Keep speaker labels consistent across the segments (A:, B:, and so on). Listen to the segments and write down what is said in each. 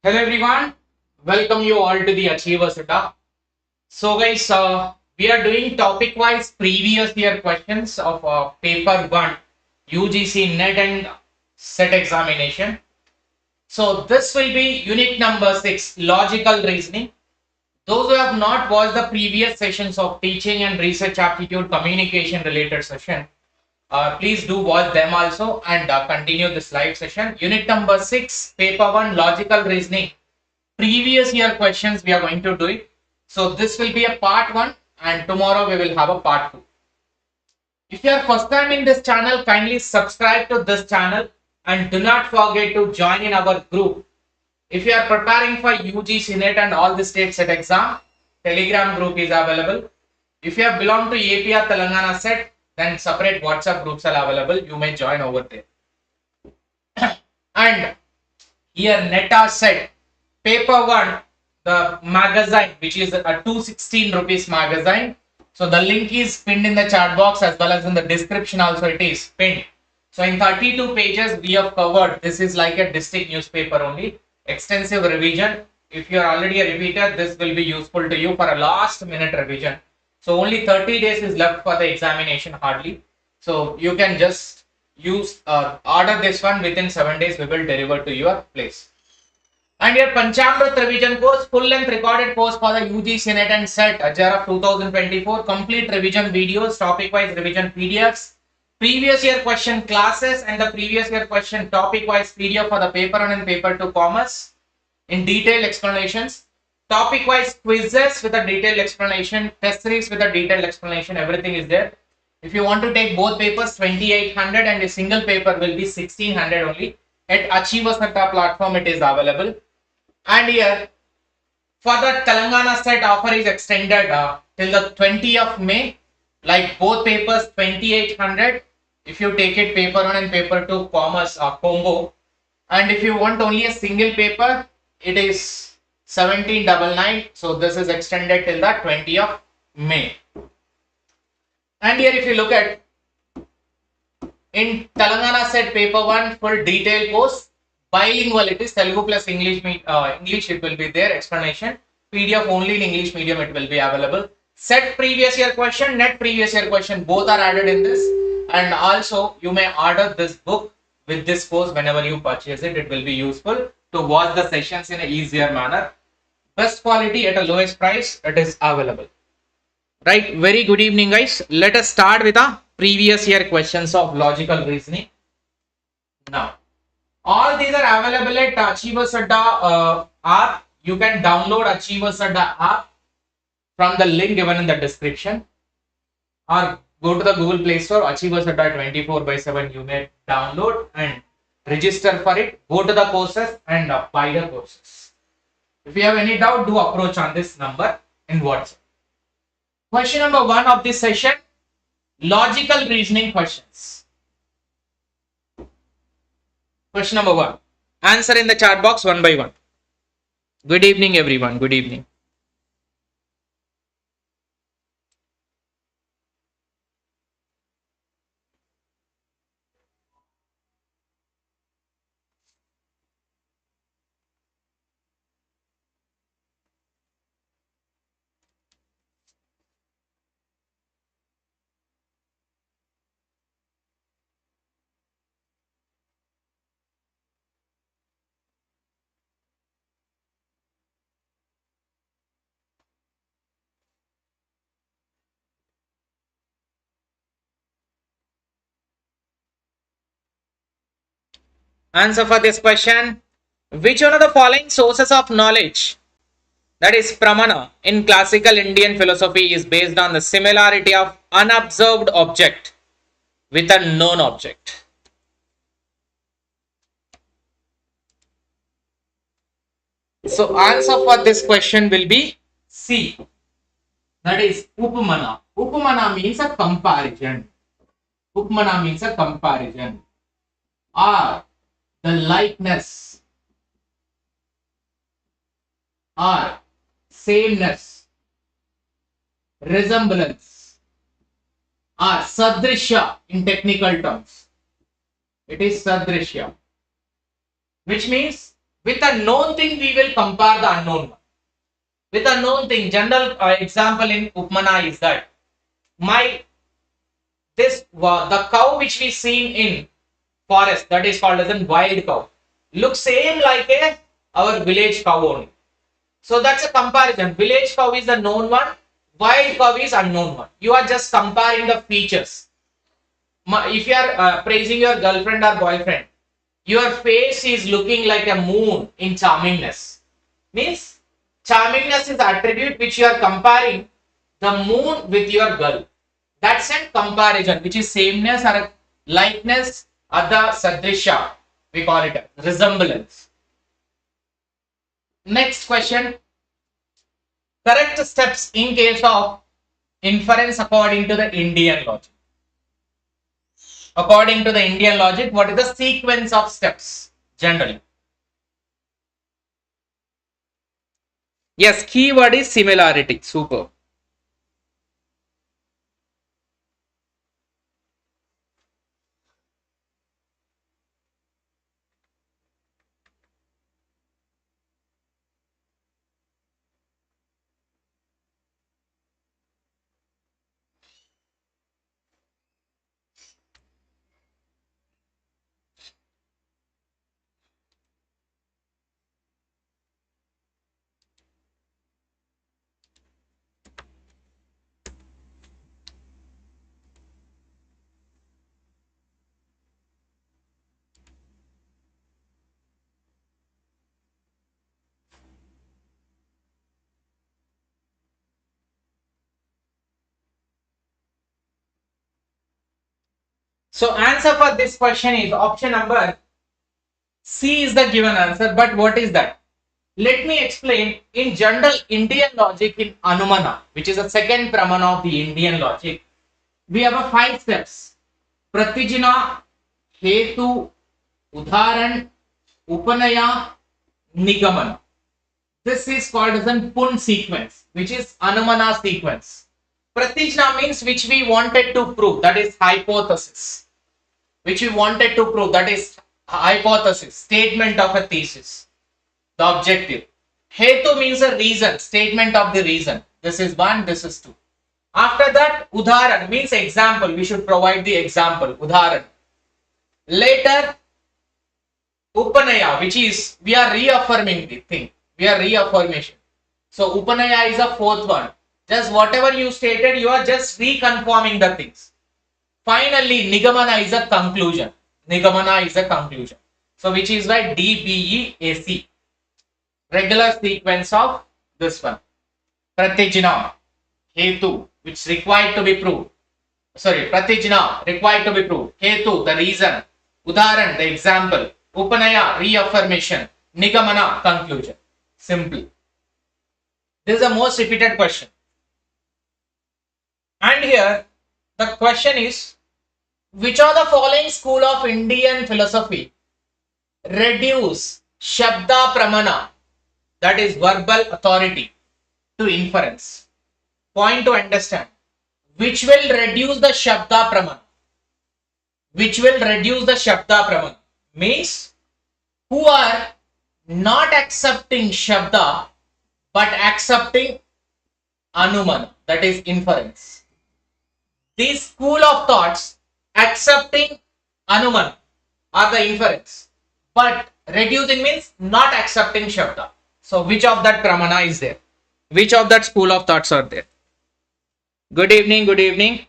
A: Hello everyone, welcome you all to the Achievers Adda. So guys, we are doing topic wise previous year questions of paper 1 UGC NET and SET examination. So this will be unit number 6 logical reasoning. Those who have not watched the previous sessions of teaching and research aptitude communication related session, please do watch them also and continue this live session. Unit number 6, paper 1 logical reasoning. Previous year questions we are going to do it. So this will be a part 1 and tomorrow we will have a part 2. If you are first time in this channel, kindly subscribe to this channel and do not forget to join in our group. If you are preparing for UGC NET and all the state set exam, Telegram group is available. If you have belonged to AP or Telangana set, then separate WhatsApp groups are available. You may join over there. And here NET or set paper 1, the magazine, which is a 216 rupees magazine. So the link is pinned in the chat box as well as in the description also it is pinned. So in 32 pages we have covered. This is like a district newspaper only. Extensive revision. If you are already a repeater, this will be useful to you for a last minute revision. So only 30 days is left for the examination hardly. So you can just use order this one within 7 days. We will deliver to your place. And your Panchamrit revision course, full length recorded course for the UGC NET and SET JRF 2024, complete revision videos, topic wise revision PDFs, previous year question classes and the previous year question topic wise PDF for the paper 1 and paper 2 commerce in detailed explanations, topic wise quizzes with a detailed explanation, test series with a detailed explanation, everything is there. If you want to take both papers, 2800 and a single paper will be 1600 only. At Achievers Adda platform it is available. And here for the Telangana set offer is extended till the 20th of May. Like both papers 2800 if you take it paper 1 and paper 2 commerce combo. And if you want only a single paper, it is 1799. So this is extended till the 20th of May. And here if you look at in Telangana set paper 1 full detailed course, bilingual it is Telugu plus English it will be there, explanation, PDF only in English medium it will be available. Set previous year question, NET previous year question, both are added in this. And also you may order this book with this course whenever you purchase it. It will be useful to watch the sessions in an easier manner. Best quality at a lowest price, it is available. Right, very good evening guys. Let us start with the previous year questions of logical reasoning. Now, all these are available at Achievers Adda app. You can download Achievers Adda app from the link given in the description, or go to the Google Play Store, Achievers Adda 24/7. You may download and register for it. Go to the courses and buy the courses. If you have any doubt, do approach on this number in WhatsApp. Question number 1 of this session, logical reasoning questions. Question number 1. Answer in the chat box one by one. Good evening everyone. Good evening. Answer for this question. Which one of the following sources of knowledge, that is pramana, in classical Indian philosophy is based on the similarity of unobserved object with a known object? So answer for this question will be C. That is upamana. Upamana means a comparison. Upamana means a comparison. R, the likeness, or sameness, resemblance, or sadrishya in technical terms. It is sadrishya, which means With a known thing, we will compare the unknown one. With a known thing, general example in Upmana is that the cow which we seen in forest, that is called as a wild cow, looks same like our village cow only. So that's a comparison. Village cow is the known one, wild cow is unknown one. You are just comparing the features. If you are praising your girlfriend or boyfriend, your face is looking like a moon in charmingness. Means charmingness is the attribute which you are comparing the moon with your girl. That's a comparison, which is sameness or likeness, Adda Sadrisha, we call it resemblance. Next question. Correct steps in case of inference according to the Indian logic. According to the Indian logic, what is the sequence of steps generally? Yes, keyword is similarity. Super. So answer for this question is option number C is the given answer. But what is that? Let me explain. In general Indian logic, in Anumana, which is the second pramana of the Indian logic, we have a 5 steps. Pratijna, Hetu, Udharan, Upanaya, Nigamana. This is called as a Pun sequence, which is Anumana sequence. Pratijna means which we wanted to prove, that is hypothesis. Which we wanted to prove, that is hypothesis, statement of a thesis, the objective. Hetu means a reason, statement of the reason. This is 1, this is 2. After that, Udharan means example. We should provide the example, Udharan. Later, Upanaya, which is we are reaffirming the thing. We are reaffirmation. So Upanaya is the 4th one. Just whatever you stated, you are just reconfirming the things. Finally, Nigamana is a conclusion. Nigamana is a conclusion. So which is why DBEAC. Regular sequence of this one. Pratijna, Hetu, which required to be proved. Sorry, Pratijna, required to be proved. Hetu, the reason. Udharan, the example. Upanaya, reaffirmation. Nigamana, conclusion. Simple. This is the most repeated question. And here, the question is, which of the following school of Indian philosophy reduce Shabda Pramana, that is verbal authority, to inference? Point to understand. Which will reduce the Shabda Pramana? Which will reduce the Shabda Pramana? Means who are not accepting Shabda but accepting Anumana, that is inference. This school of thoughts accepting Anuman or the inference, but reducing means not accepting Shabda. So which of that Pramana is there? Which of that school of thoughts are there? Good evening, good evening.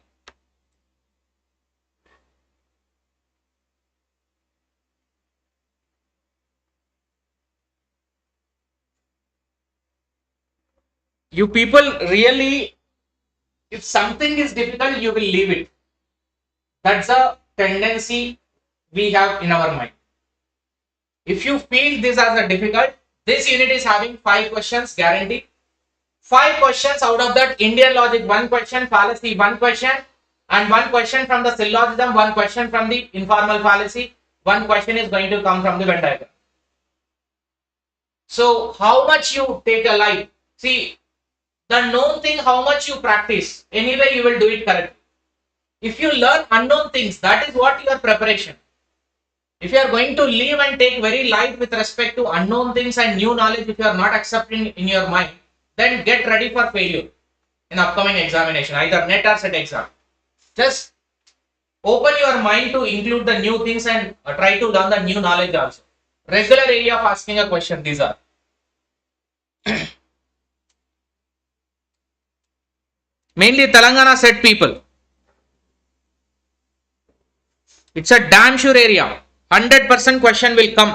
A: You people really, if something is difficult, you will leave it. That's a tendency we have in our mind. If you feel this as a difficult, this unit is having 5 questions guaranteed. 5 questions, out of that Indian logic 1 question, fallacy 1 question, and 1 question from the syllogism, 1 question from the informal fallacy, 1 question is going to come from the Venn diagram. So how much you take a life, see, the known thing, how much you practice, anyway you will do it correctly. If you learn unknown things, that is what your preparation. If you are going to live and take very light with respect to unknown things and new knowledge, if you are not accepting in your mind, then get ready for failure in upcoming examination, either NET or SET exam. Just open your mind to include the new things and try to learn the new knowledge also. Regular area of asking a question, these are. Mainly Telangana SET people. It's a damn sure area. 100% question will come.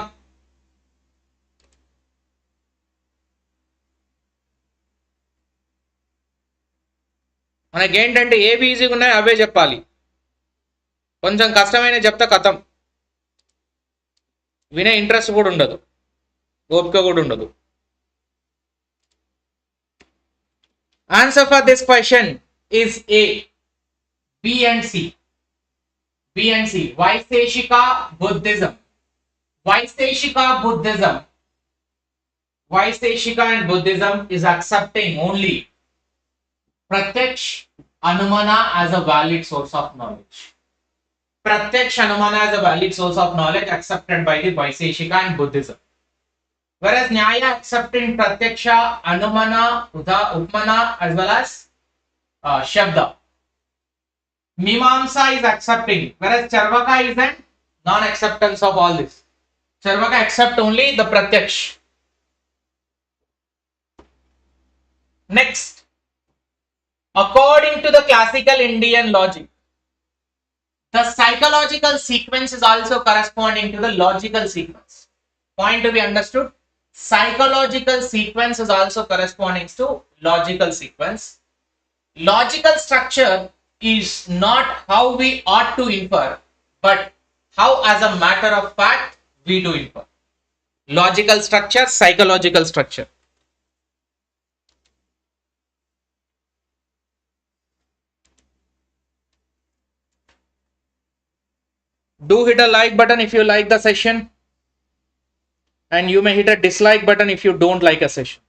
A: మనకి ఏంటంటే ఏవి ఈజీగా ఉన్నాయో అవే చెప్పాలి. కొంచెం కష్టమైన చెప్తే కథం. వినే ఇంట్రెస్ట్ కూడా ఉండదు, ఓపిక కూడా ఉండదు. Answer for this question is A, B and C. B and C. Vaiseshika Buddhism. Vaiseshika Buddhism. Vaiseshika and Buddhism is accepting only Pratyaksh Anumana as a valid source of knowledge. Pratyaksh Anumana as a valid source of knowledge accepted by the Vaiseshika and Buddhism. Whereas Nyaya accepting Pratyaksha, Anumana, Upmana as well as Shabda. Mimamsa is accepting, whereas Charvaka is an non-acceptance of all this. Charvaka accept only the Pratyaksh. Next, according to the classical Indian logic, the psychological sequence is also corresponding to the logical sequence. Point to be understood. Psychological sequence is also corresponding to logical sequence. Logical structure is not how we ought to infer, but how as a matter of fact we do infer. Logical structure, psychological structure. Do hit a like button if you like the session, and you may hit a dislike button if you don't like a session.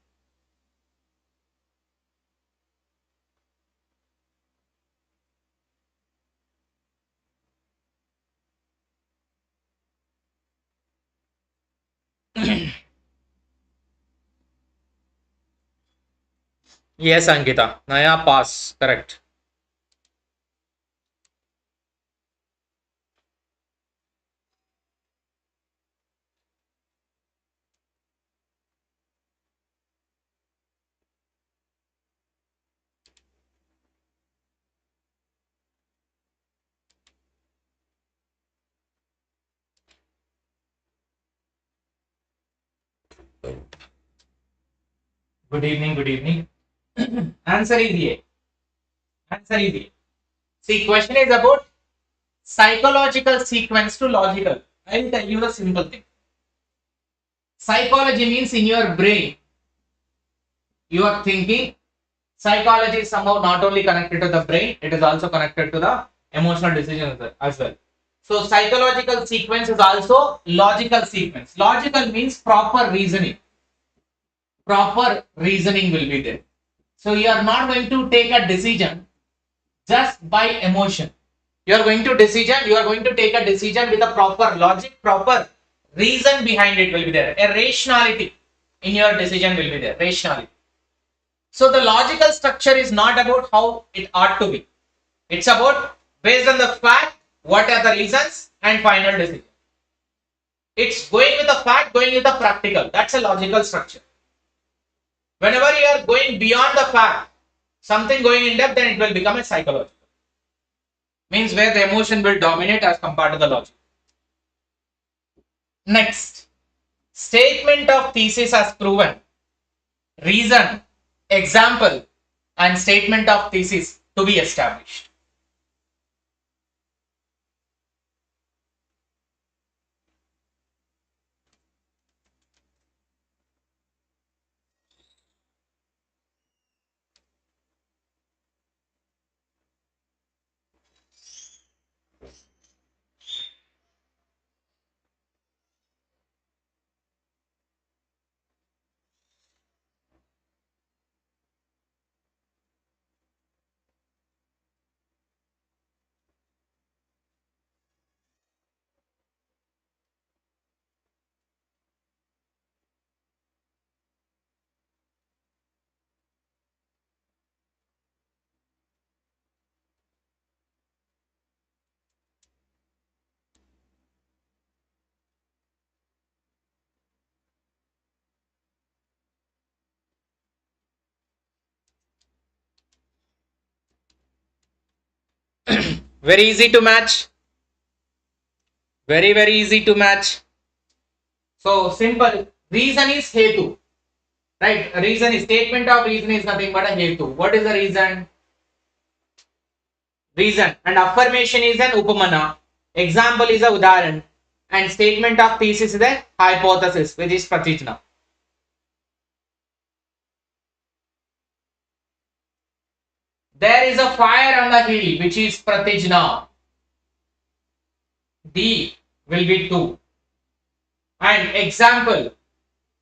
A: Yes, Ankita. Naya pass. Correct. Good evening. Good evening. Answer is A. Answer is A. See, question is about psychological sequence to logical. I will tell you the simple thing. Psychology means in your brain, you are thinking. Psychology is somehow not only connected to the brain, it is also connected to the emotional decisions as well. So psychological sequence is also logical sequence. Logical means proper reasoning. Proper reasoning will be there. So you are not going to take a decision just by emotion. You are going to take a decision with a proper logic, proper reason behind it will be there. A rationality in your decision will be there. Rationality. So the logical structure is not about how it ought to be. It's about based on the fact, what are the reasons and final decision. It's going with the fact, going with the practical. That's a logical structure. Whenever you are going beyond the fact, something going in depth, then it will become a psychological. Means where the emotion will dominate as compared to the logic. Next, statement of thesis as proven. Reason, example, and statement of thesis to be established. Very easy to match. Very easy to match. So simple. Reason is hetu. Right? Reason is statement of reason is nothing but a hetu. What is the reason? Reason. And affirmation is an upamana. Example is a udaharan. And statement of thesis is a hypothesis, which is pratijna. There is a fire on the hill, which is pratijna. D will be 2. And example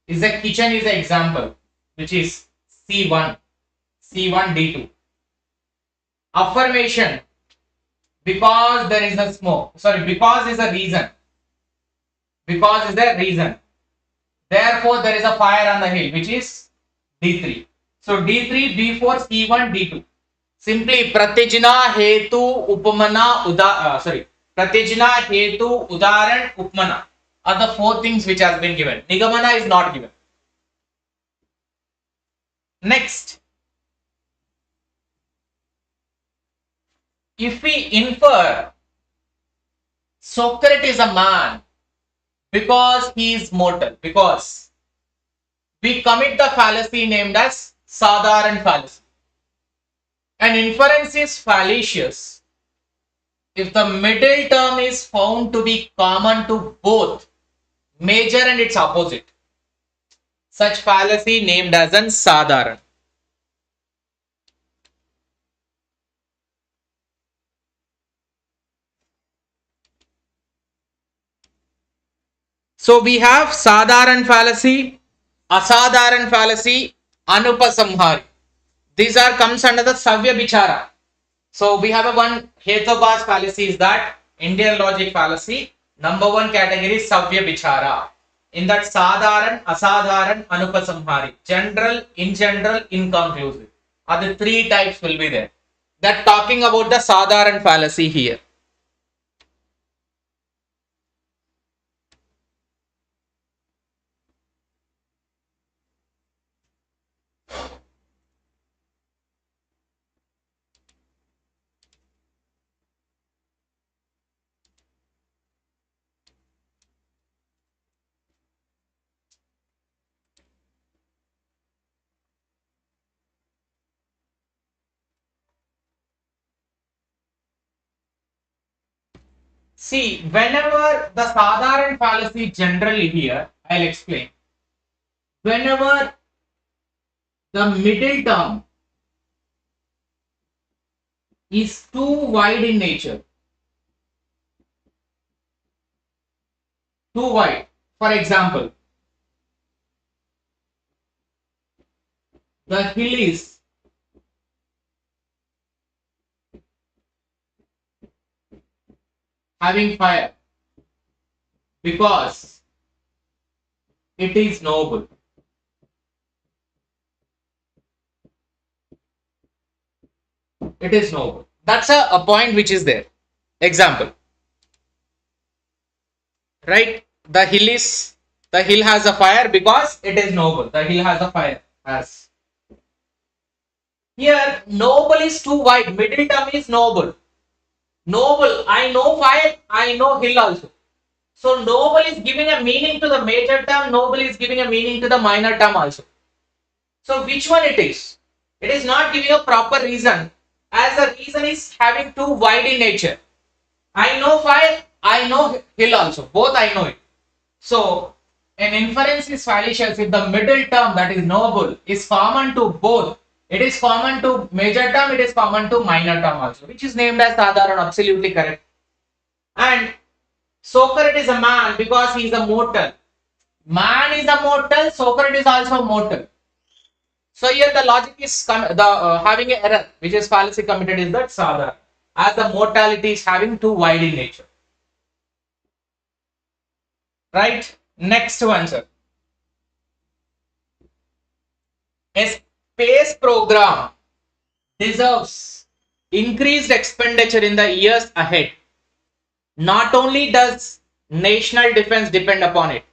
A: is a kitchen is an example, which is C1 D2. Affirmation, because there is a smoke. Sorry, because is a reason. Because is the reason. Therefore, there is a fire on the hill, which is D3. So D3, D4, C1, D2. Simply pratijna, hetu, upamana, pratijna, hetu, udaharan, upamana are the 4 things which has been given. Nigamana is not given. Next, if we infer Socrates is a man because he is mortal, because we commit the fallacy named as Sadharan fallacy. An inference is fallacious if the middle term is found to be common to both major and its opposite. Such fallacy named as an Sadharan. So we have Sadharan fallacy, Asadharan fallacy, Anupasamhari. These are comes under the Savya Bichara. So we have a one Hetobas fallacy is that Indian logic fallacy. Number 1 category is Savya Bichara. In that Sadharan, Asadharan, Anupasamhari. General, inconclusive. Other 3 types will be there. That talking about the Sadharan fallacy here. See, whenever the Sadharan fallacy generally here, I'll explain. Whenever the middle term is too wide in nature, too wide. For example, the hill is having fire because it is noble. It is noble. That's a point which is there. Example. Right? The hill has a fire because it is noble. The hill has a fire. As here, noble is too wide. Middle term is noble. Noble, I know fire, I know hill also. So noble is giving a meaning to the major term, noble is giving a meaning to the minor term also. So which one it is? It is not giving a proper reason, as the reason is having too wide in nature. I know fire, I know hill also, both I know it. So an inference is fallacious if the middle term, that is noble, is common to both. It is common to major term, it is common to minor term also, which is named as Sadharan, absolutely correct. And Socrates is a man because he is a mortal. Man is a mortal, Socrates is also mortal. So here the logic is having an error, which is fallacy committed is that Sadharan, as the mortality is having too wide in nature. Right? Next one, sir. A space program deserves increased expenditure in the years ahead. Not only does national defense depend upon it,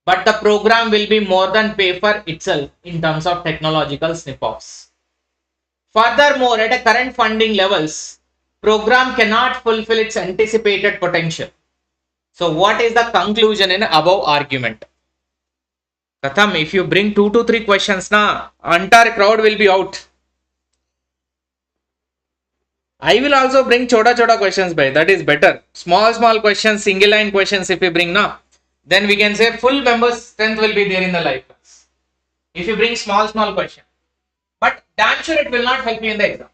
A: but the program will be more than pay for itself in terms of technological snip-offs. Furthermore, at a current funding levels, program cannot fulfill its anticipated potential. So what is the conclusion in above argument? Katham, if you bring 2 to 3 questions, na, entire crowd will be out. I will also bring chota questions, by that is better. Small questions, single line questions if you bring, na, then we can say full members strength will be there in the live class. If you bring small question, but damn sure it will not help you in the exam.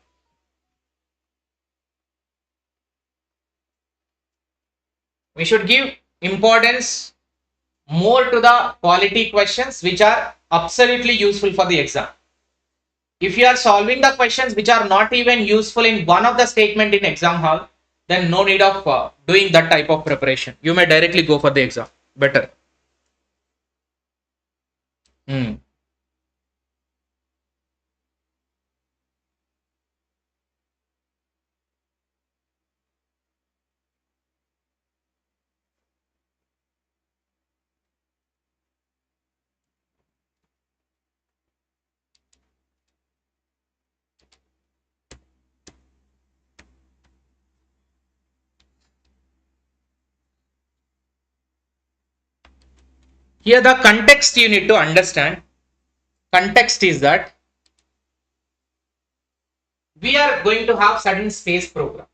A: We should give importance more to the quality questions which are absolutely useful for the exam. If you are solving the questions which are not even useful in one of the statement in exam hall, then no need of doing that type of preparation. You may directly go for the exam. Better. Here the context you need to understand. Context is that we are going to have certain space program.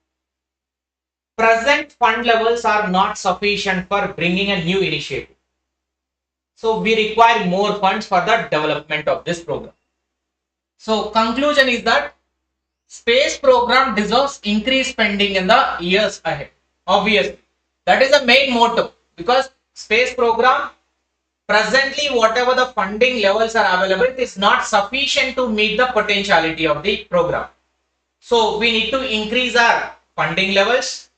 A: Present fund levels are not sufficient for bringing a new initiative. So we require more funds for the development of this program. So conclusion is that space program deserves increased spending in the years ahead. Obviously, that is the main motto, because space program presently whatever the funding levels are available, it is not sufficient to meet the potentiality of the program. So we need to increase our funding levels,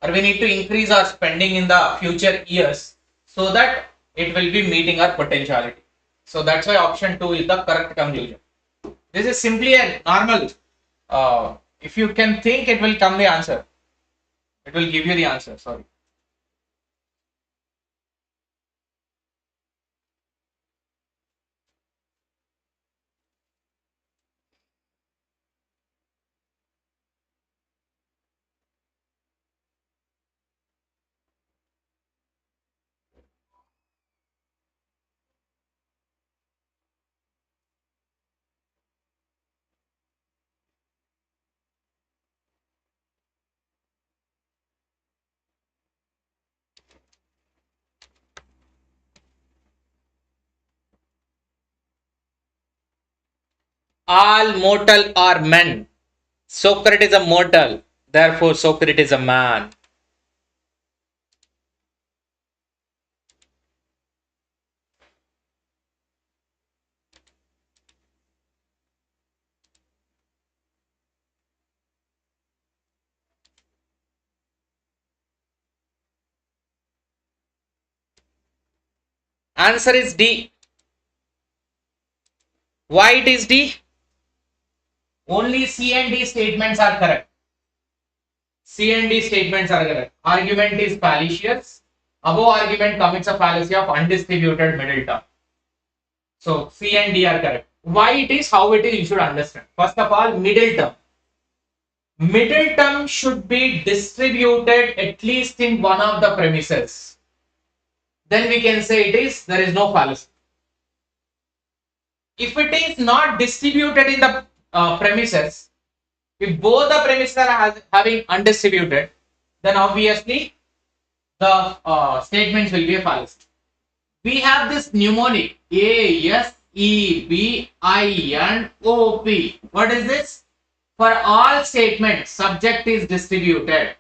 A: or we need to increase our spending in the future years so that it will be meeting our potentiality. So that's why option 2 is the correct conclusion. This is simply a normal, if you can think, it will come the answer. It will give you the answer, sorry. All mortal are men. Socrates is a mortal, therefore Socrates is a man. Answer is D. Why it is D? Only C and D statements are correct. C and D statements are correct. Argument is fallacious. Above argument commits a fallacy of undistributed middle term. So C and D are correct. Why it is, how it is, you should understand. First of all, middle term. Middle term should be distributed at least in one of the premises. Then we can say there is no fallacy. If it is not distributed in the premises, if both the premises are having undistributed, then obviously the statements will be a fallacy. We have this mnemonic A, S, E, B, I, and O, P. What is this? For all statements, subject is distributed.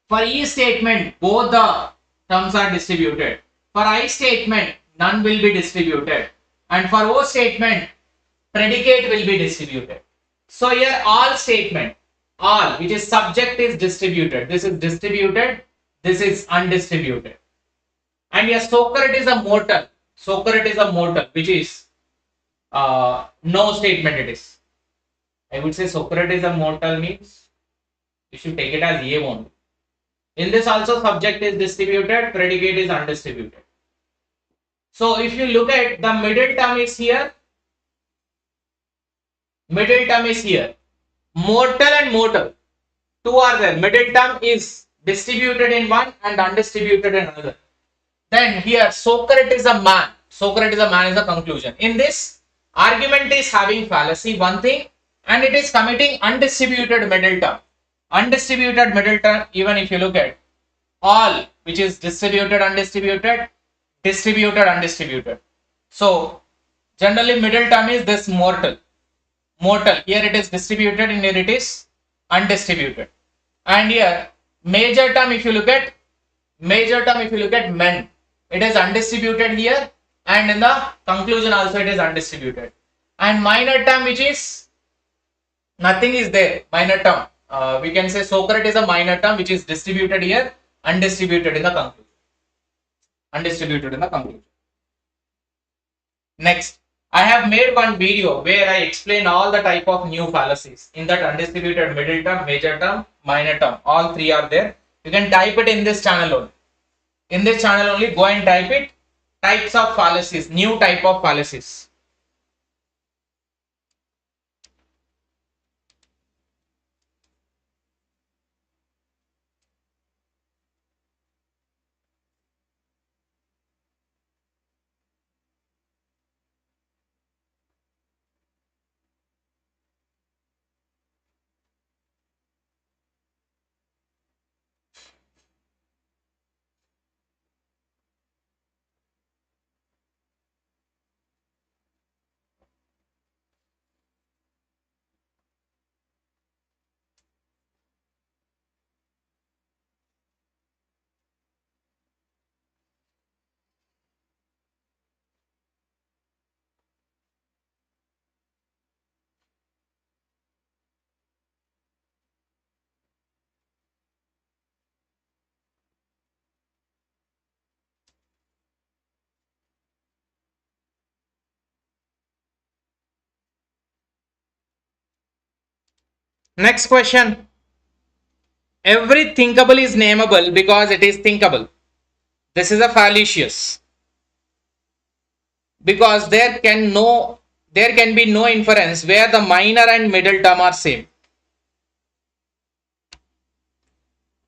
A: For E statement, both the terms are distributed. For I statement, none will be distributed. And for O statement, predicate will be distributed. So here all statement, all which is subject is distributed. This is distributed, this is undistributed. And here Socrates is a mortal. Socrates is a mortal, which is no statement it is. I would say Socrates is a mortal means you should take it as A only. In this also subject is distributed, predicate is undistributed. So if you look at the middle term is here, middle term is here, mortal and mortal. Two are there. Middle term is distributed in one and undistributed in another. Then here Socrates is a man. Socrates is a man is the conclusion. In this argument is having fallacy one thing, and it is committing undistributed middle term. Undistributed middle term, even if you look at all which is distributed, undistributed, distributed, undistributed. So generally middle term is this mortal. Mortal. Here it is distributed and here it is undistributed. And here major term, if you look at men, it is undistributed here, and in the conclusion also it is undistributed. And minor term, which is nothing is there, minor term. We can say Socrates is a minor term which is distributed here, undistributed in the conclusion. Undistributed in the conclusion. Next, I have made one video where I explain all the type of new fallacies. In that undistributed middle term, major term, minor term, all three are there. You can type it in this channel only. In this channel only, go and type it. Types of fallacies, new type of fallacies. Next question. Every thinkable is nameable because it is thinkable. This is a fallacious. Because there can be no inference where the minor and middle term are same.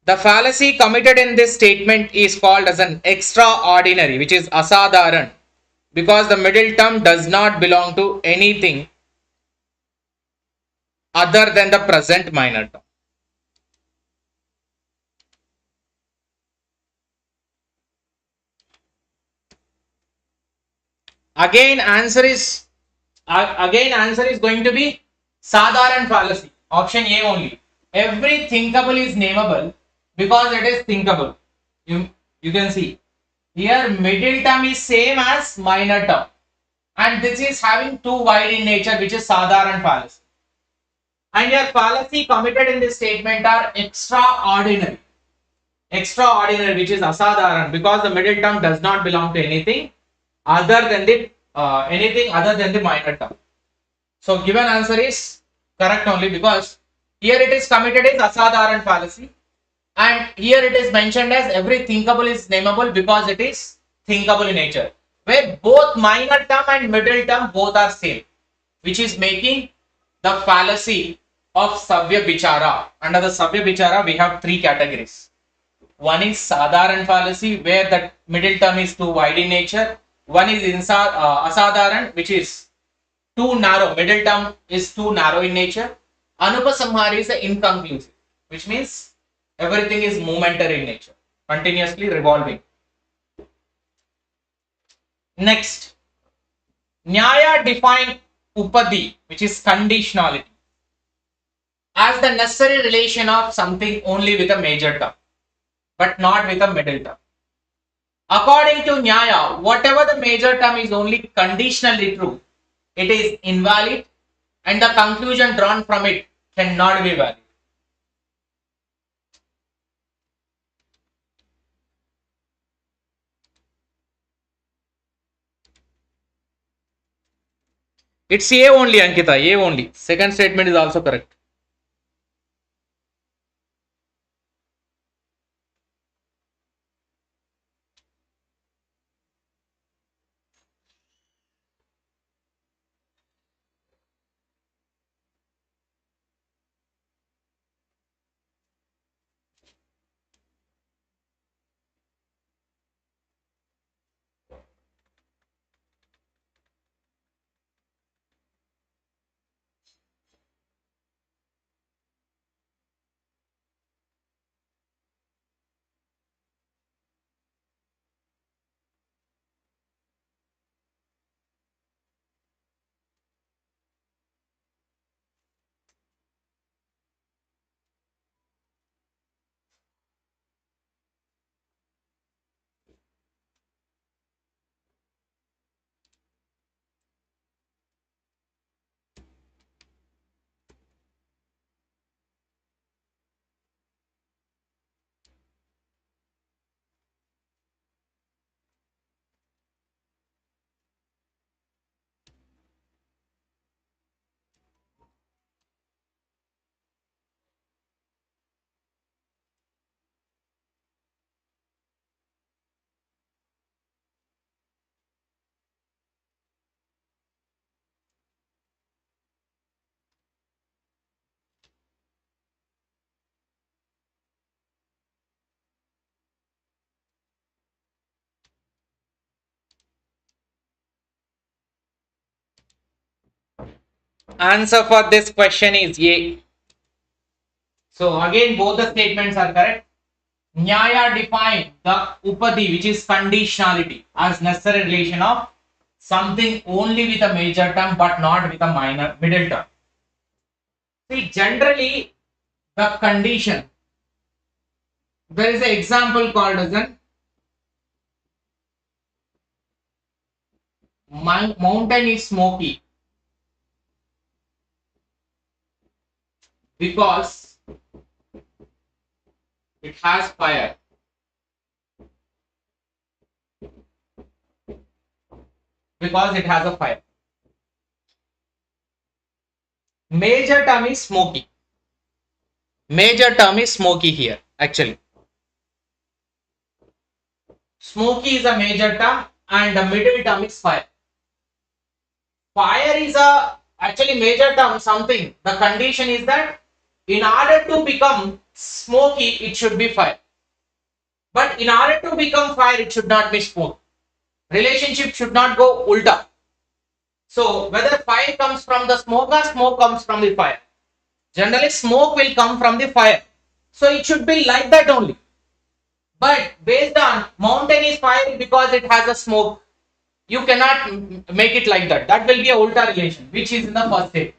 A: The fallacy committed in this statement is called as an extraordinary, which is asadharan, because the middle term does not belong to anything other than the present minor term. Again answer is going to be sadharan fallacy, option A only. Every thinkable is nameable because it is thinkable. You can see here middle term is same as minor term, and this is having two wide in nature, which is sadharan fallacy. And your fallacy committed in this statement are extraordinary, which is asadharan, because the middle term does not belong to anything other than the minor term. So given answer is correct only, because here it is committed as asadharan fallacy, and here it is mentioned as every thinkable is nameable because it is thinkable in nature, where both minor term and middle term both are same, which is making the fallacy of Savya Bichara. Under the Savya Bichara we have three categories. One is sadharan fallacy, where the middle term is too wide in nature. One is asadharan, which is too narrow, middle term is too narrow in nature. Anupasamhari is the inconclusive, which means everything is momentary in nature, continuously revolving. Next, Nyaya defined upadi, which is conditionality, as the necessary relation of something only with a major term, but not with a middle term. According to Nyaya, whatever the major term is only conditionally true, it is invalid, and the conclusion drawn from it cannot be valid. It's A only, Ankita, A only. Second statement is also correct. Answer for this question is A. So again, both the statements are correct. Nyaya defined the upadi, which is conditionality, as necessary relation of something only with a major term but not with a minor middle term. See, generally the condition, there is an example called as an mountain is smoky because it has fire. Because it has a fire. Major term is smoky. Major term is smoky here, actually. Smoky is a major term and the middle term is fire. Fire is a actually major term something. The condition is that in order to become smoky, it should be fire. But in order to become fire, it should not be smoke. Relationship should not go ulta. So whether fire comes from the smoke or smoke comes from the fire. Generally, smoke will come from the fire. So it should be like that only. But based on mountain is fire because it has a smoke, you cannot make it like that. That will be a ulta relation, which is in the first step.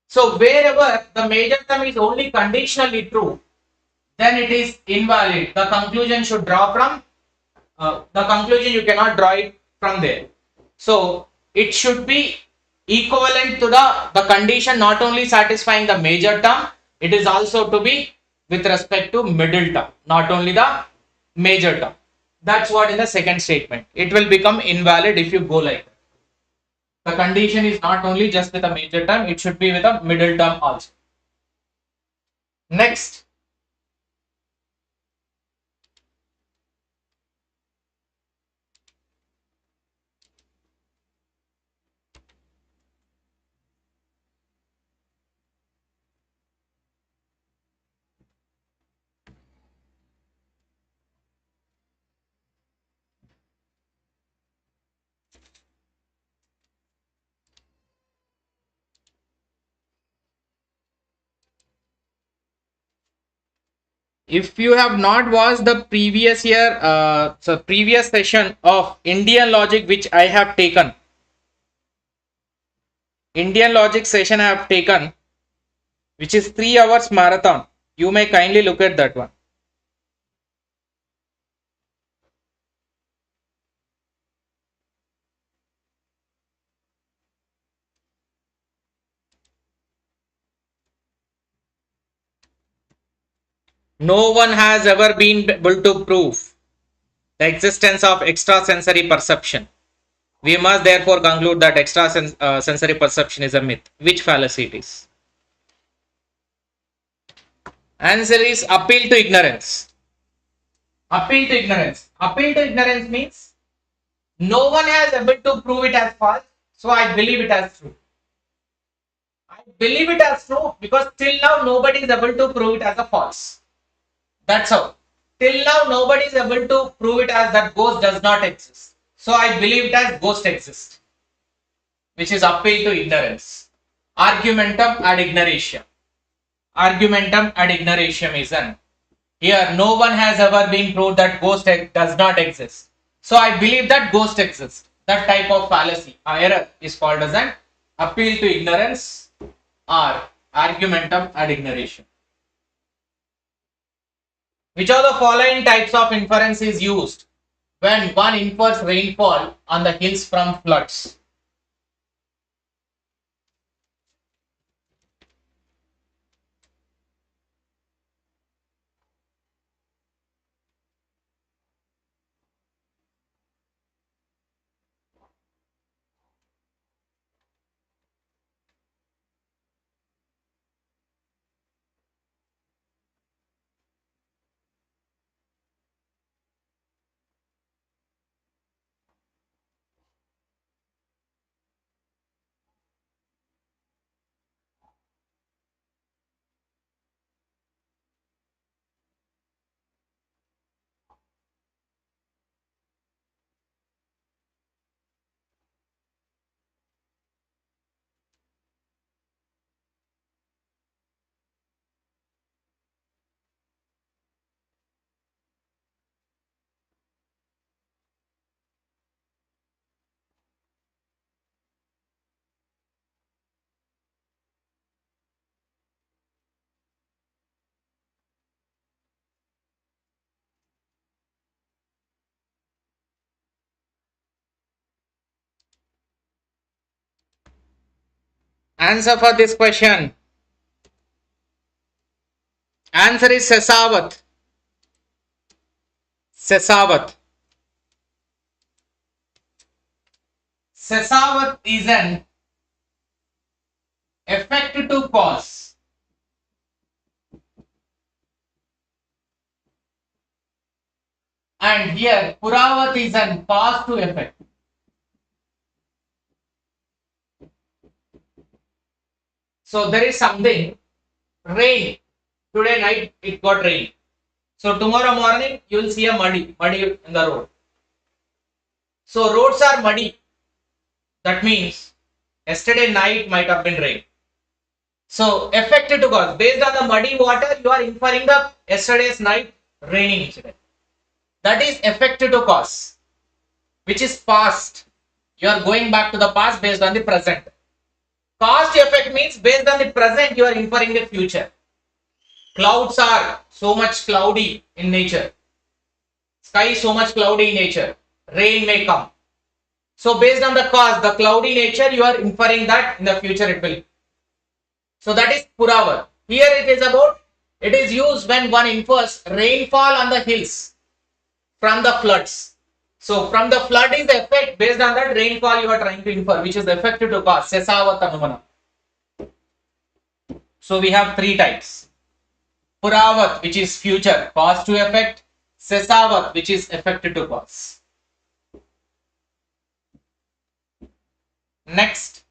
A: So wherever the major term is only conditionally true, then it is invalid. The conclusion should draw from the conclusion you cannot draw it from there. So it should be equivalent to the condition not only satisfying the major term, it is also to be with respect to middle term, not only the major term. That's what in the second statement. It will become invalid if you go like that. The condition is not only just with a major term, it should be with a middle term also. Next. If you have not watched the previous year, so previous session of Indian logic, which I have taken, Indian logic session I have taken, which is 3 hours marathon, you may kindly look at that one. No one has ever been able to prove the existence of extrasensory perception. We must therefore conclude that extrasensory perception is a myth. Which fallacy it is? Answer is appeal to ignorance. Appeal to ignorance. Appeal to ignorance means no one has able to prove it as false, so I believe it as true. I believe it as true because till now nobody is able to prove it as a false. That's how. Till now nobody is able to prove it as that ghost does not exist. So I believe it as ghost exists, which is appeal to ignorance. Argumentum ad ignoratium. Argumentum ad ignoratium is an. Here no one has ever been proved that ghost does not exist. So I believe that ghost exists. That type of fallacy or error is called as an appeal to ignorance or argumentum ad ignoratium. Which of the following types of inference is used when one infers rainfall on the hills from floods? Answer for this question. Answer is 𝐶𝐶. 𝐶𝐶. 𝐶𝐶 is an effect to cause. And here Puravat is an cause to effect. So there is something, rain. Today night it got rain. So tomorrow morning you will see a muddy in the road. So roads are muddy. That means yesterday night might have been rain. So effect to cause. Based on the muddy water, you are inferring the yesterday's night raining incident. That is effect to cause, which is past. You are going back to the past based on the present. Cause to effect means based on the present, you are inferring the future. Clouds are so much cloudy in nature. Sky is so much cloudy in nature. Rain may come. So based on the cause, the cloudy nature, you are inferring that in the future it will. So that is Puravat. Here it is about, it is used when one infers rainfall on the hills from the floods. So from the flood is the effect, based on that rainfall you are trying to infer, which is the effect to cause. 𝐶𝐶 Anumana. So we have three types. Puravat, which is future, cause to effect. 𝐶𝐶, which is effect to cause. Next.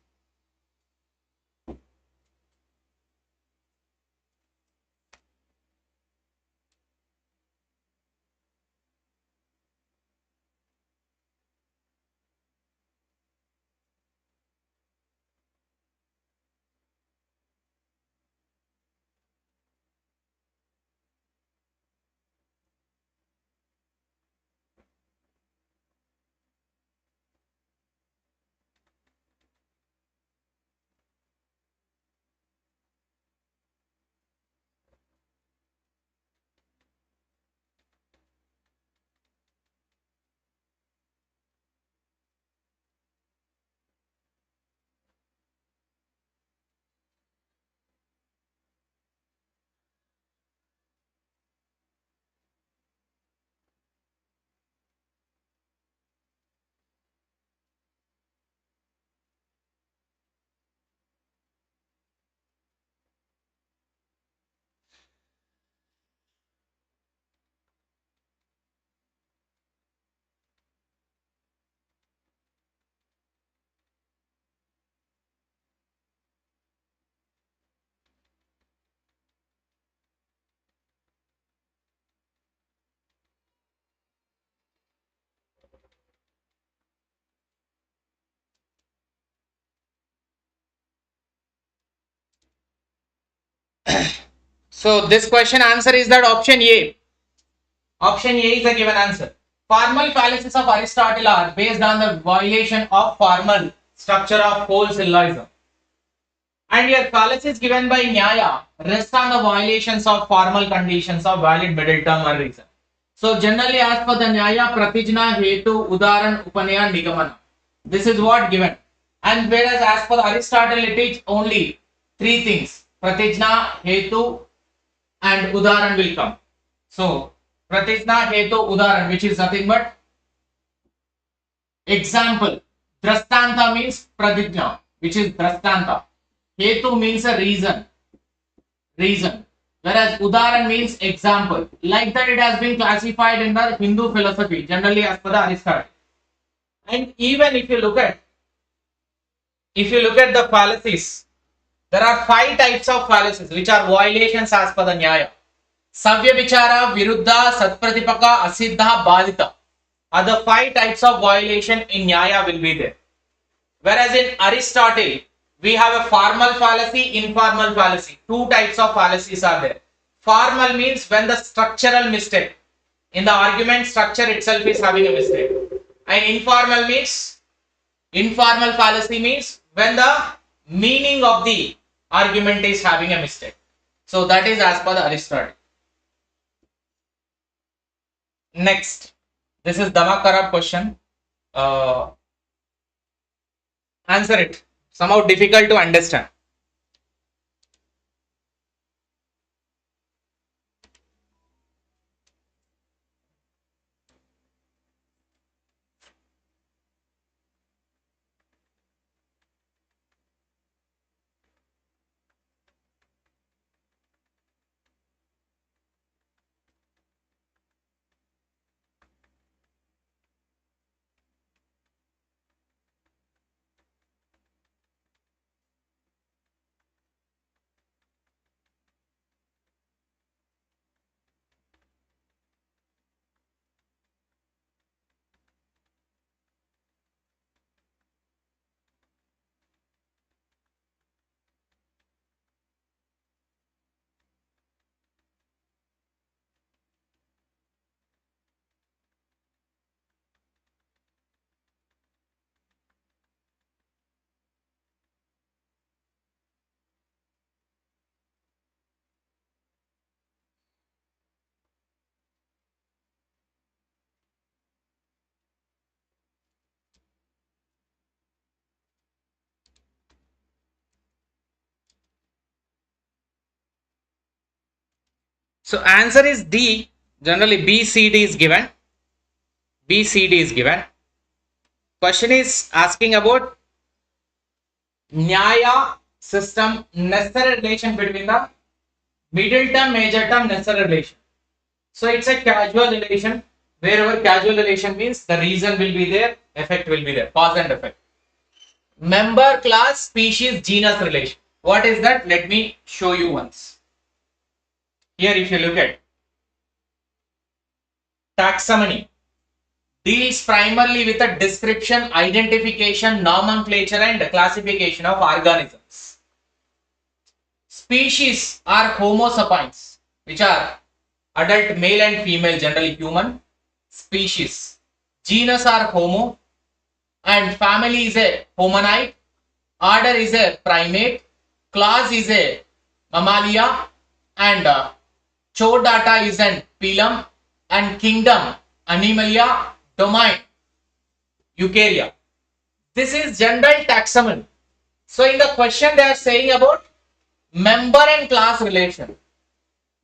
A: So this question answer is that option A. Option A is the given answer. Formal fallacies of Aristotle are based on the violation of formal structure of whole syllogism. And your fallacies given by Nyaya rest on the violations of formal conditions of valid middle term or reason. So generally as per the Nyaya, Pratijna, Hetu, Udaran, Upanaya, Nigamana. This is what given. And whereas as per Aristotle it is only three things. Pratijna, Hetu and Udaran will come. So Pratijna, Hetu, Udaran, which is nothing but example. Drastanta means Pratijna, which is Drastanta. Hetu means a reason. Whereas Udaran means example. Like that it has been classified in the Hindu philosophy, generally as per the Aristotle. And even if you look at the fallacies, there are 5 types of fallacies which are violations as per the Nyaya. Savya Vichara, Viruddha, Satpratipaka, Asiddha, Badita are the 5 types of violation in Nyaya will be there. Whereas in Aristotle, we have a formal fallacy, informal fallacy. 2 types of fallacies are there. Formal means when the structural mistake in the argument structure itself is having a mistake. And informal fallacy means when the meaning of the argument is having a mistake. So that is as per the Aristotle. Next, this is Damakara question. Answer it. Somehow difficult to understand. So answer is D. Generally B, C, D is given. B, C, D is given. Question is asking about Nyaya system necessary relation between the middle term, major term necessary relation. So it's a causal relation. Wherever causal relation means the reason will be there, effect will be there, cause and effect. Member, class, species, genus relation. What is that? Let me show you once. Here if you look at taxonomy, deals primarily with a description, identification, nomenclature and classification of organisms. Species are Homo sapiens, which are adult male and female, generally human species. Genus are Homo, and family is a hominid, order is a primate, class is a mammalia, and chordata is an phylum, and kingdom Animalia, domain Eukarya. This is general taxonomy. So in the question they are saying about member and class relation.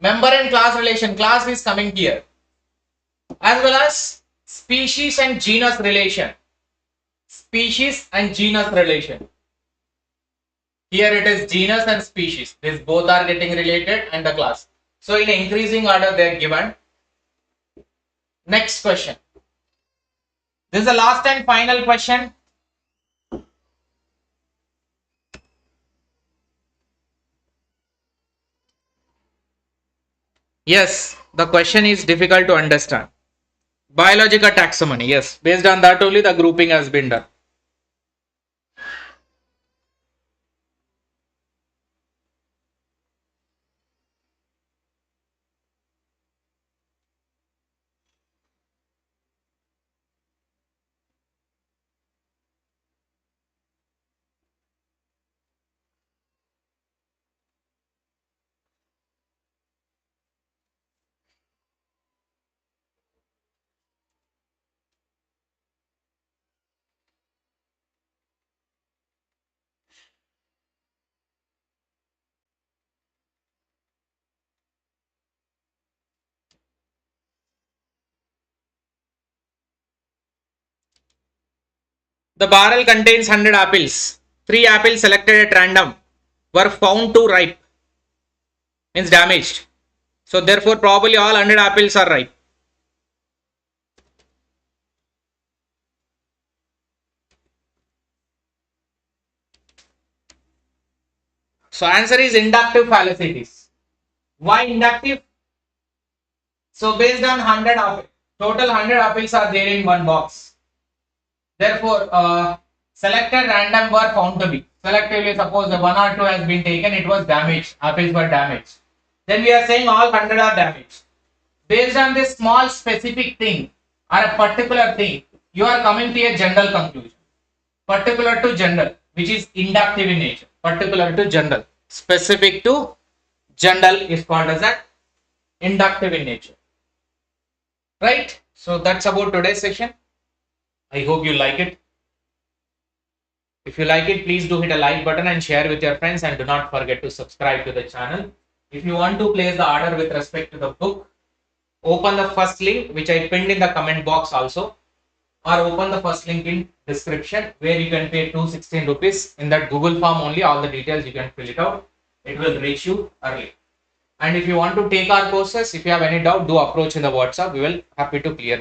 A: Member and class relation, class is coming here, as well as species and genus relation. Species and genus relation. Here it is genus and species. These both are getting related, and the class. So in increasing order they are given. Next question. This is the last and final question. Yes, the question is difficult to understand. Biological taxonomy. Yes, based on that only the grouping has been done. The barrel contains 100 apples. 3 apples selected at random were found to ripe, means damaged. So therefore probably all 100 apples are ripe. So answer is inductive fallacy it is. Why inductive? So based on 100 apples, total 100 apples are there in one box. Therefore selected random were found to be. Selectively suppose the 1 or 2 has been taken, it was damaged, apples were damaged. Then we are saying all 100 are damaged. Based on this small specific thing or a particular thing, you are coming to a general conclusion. Particular to general, which is inductive in nature. Particular to general. Specific to general is called as that inductive in nature. Right? So that's about today's session. I hope you like it. If you like it, please do hit a like button and share with your friends, and do not forget to subscribe to the channel. If you want to place the order with respect to the book, open the first link which I pinned in the comment box also, or open the first link in description where you can pay 216 rupees. In that Google form only, all the details you can fill it out. It will reach you early. And if you want to take our courses, if you have any doubt, do approach in the WhatsApp. We will happy to clear